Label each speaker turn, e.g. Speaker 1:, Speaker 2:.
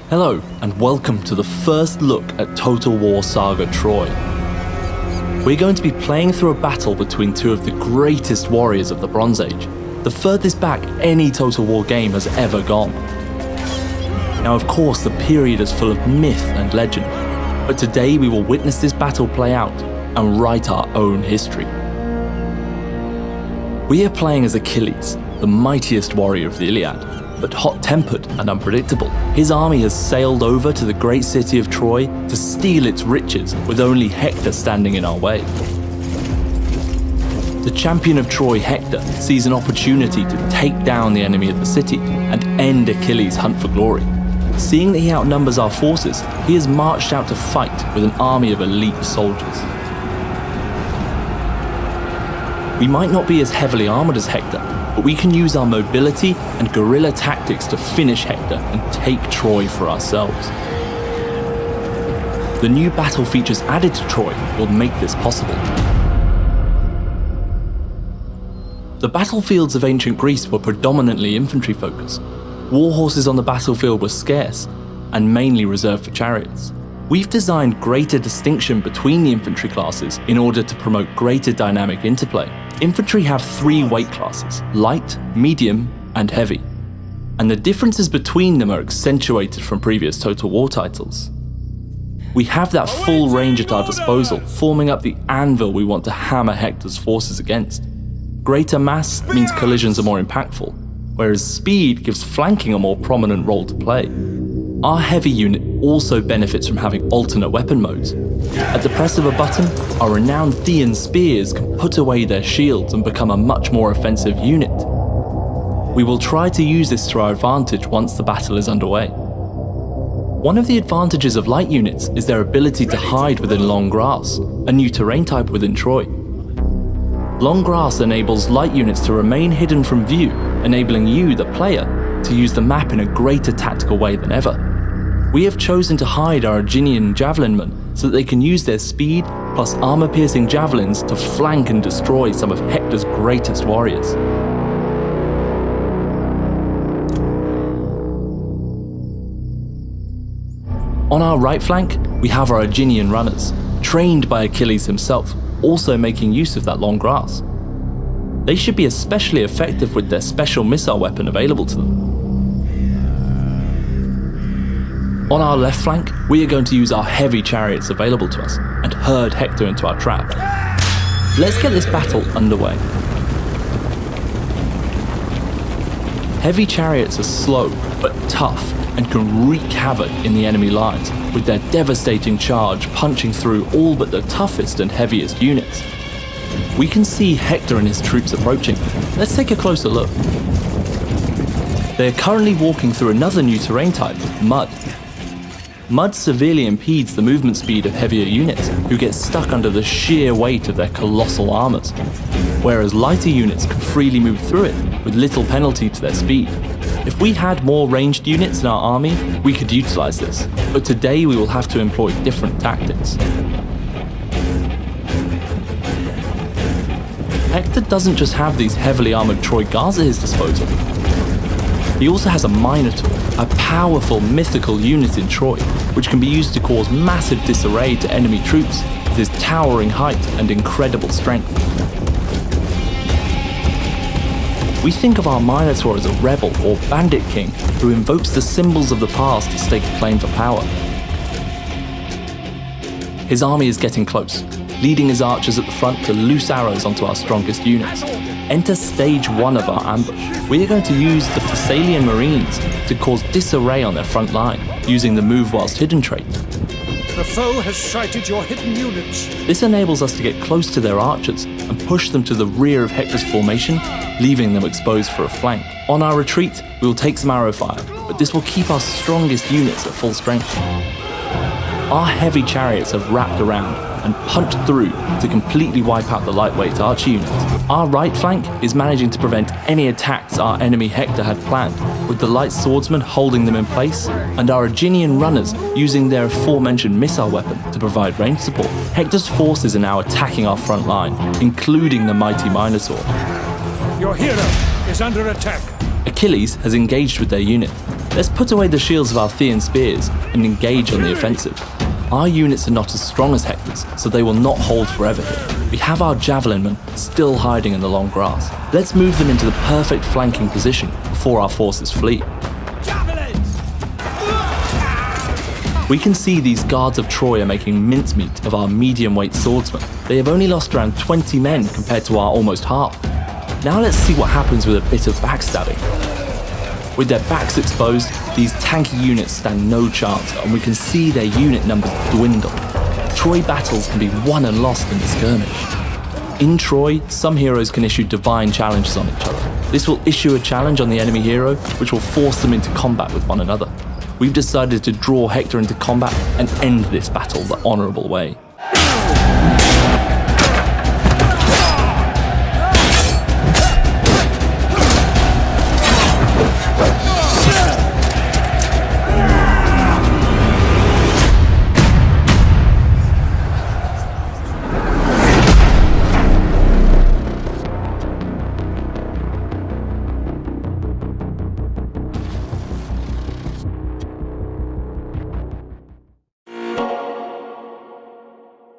Speaker 1: Hello, and welcome to the first look at Total War Saga Troy. We're going to be playing through a battle between two of the greatest warriors of the Bronze Age, the furthest back any Total War game has ever gone. Now, of course, the period is full of myth and legend, but today we will witness this battle play out and write our own history. We are playing as Achilles, the mightiest warrior of the Iliad, but hot-tempered and unpredictable. His army has sailed over to the great city of Troy to steal its riches, with only Hector standing in our way. The champion of Troy, Hector, sees an opportunity to take down the enemy of the city and end Achilles' hunt for glory. Seeing that he outnumbers our forces, he has marched out to fight with an army of elite soldiers. We might not be as heavily armored as Hector, but we can use our mobility and guerrilla tactics to finish Hector and take Troy for ourselves. The new battle features added to Troy will make this possible. The battlefields of ancient Greece were predominantly infantry focused. War horses on the battlefield were scarce and mainly reserved for chariots. We've designed greater distinction between the infantry classes in order to promote greater dynamic interplay. Infantry have 3 weight classes: light, medium, and heavy. And the differences between them are accentuated from previous Total War titles. We have that full range at our disposal, forming up the anvil we want to hammer Hector's forces against. Greater mass means collisions are more impactful, whereas speed gives flanking a more prominent role to play. Our heavy unit also benefits from having alternate weapon modes. At the press of a button, our renowned Thean spears can put away their shields and become a much more offensive unit. We will try to use this to our advantage once the battle is underway. One of the advantages of light units is their ability to hide within long grass, a new terrain type within Troy. Long grass enables light units to remain hidden from view, enabling you, the player, to use the map in a greater tactical way than ever. We have chosen to hide our Achilles javelinmen so that they can use their speed plus armor-piercing javelins to flank and destroy some of Hector's greatest warriors. On our right flank, we have our Achilles runners, trained by Achilles himself, also making use of that long grass. They should be especially effective with their special missile weapon available to them. On our left flank, we are going to use our heavy chariots available to us and herd Hector into our trap. Let's get this battle underway. Heavy chariots are slow but tough and can wreak havoc in the enemy lines, with their devastating charge punching through all but the toughest and heaviest units. We can see Hector and his troops approaching. Let's take a closer look. They are currently walking through another new terrain type, mud. Mud severely impedes the movement speed of heavier units, who get stuck under the sheer weight of their colossal armors, whereas lighter units can freely move through it with little penalty to their speed. If we had more ranged units in our army, we could utilize this, but today we will have to employ different tactics. Hector doesn't just have these heavily armored Troy guards at his disposal. He also has a Minotaur, a powerful mythical unit in Troy, which can be used to cause massive disarray to enemy troops with his towering height and incredible strength. We think of our Minotaur as a rebel or bandit king who invokes the symbols of the past to stake a claim for power. His army is getting close, leading his archers at the front to loose arrows onto our strongest units. Enter stage 1 of our ambush. We are going to use the Thessalian Marines to cause disarray on their front line, using the move whilst hidden trait.
Speaker 2: The foe has sighted your hidden units.
Speaker 1: This enables us to get close to their archers and push them to the rear of Hector's formation, leaving them exposed for a flank. On our retreat, we will take some arrow fire, but this will keep our strongest units at full strength. Our heavy chariots have wrapped around and punched through to completely wipe out the lightweight archer unit. Our right flank is managing to prevent any attacks our enemy Hector had planned, with the light swordsmen holding them in place, and our Aegean runners using their aforementioned missile weapon to provide range support. Hector's forces are now attacking our front line, including the mighty Minotaur.
Speaker 2: Your hero is under attack.
Speaker 1: Achilles has engaged with their unit. Let's put away the shields of our Thean spears and engage on the offensive. Our units are not as strong as Hector's, so they will not hold forever here. We have our javelin men still hiding in the long grass. Let's move them into the perfect flanking position before our forces flee. We can see these guards of Troy are making mincemeat of our medium-weight swordsmen. They have only lost around 20 men compared to our almost half. Now let's see what happens with a bit of backstabbing. With their backs exposed, these tanky units stand no chance, and we can see their unit numbers dwindle. Troy battles can be won and lost in the skirmish. In Troy, some heroes can issue divine challenges on each other. This will issue a challenge on the enemy hero, which will force them into combat with one another. We've decided to draw Hector into combat and end this battle the honourable way.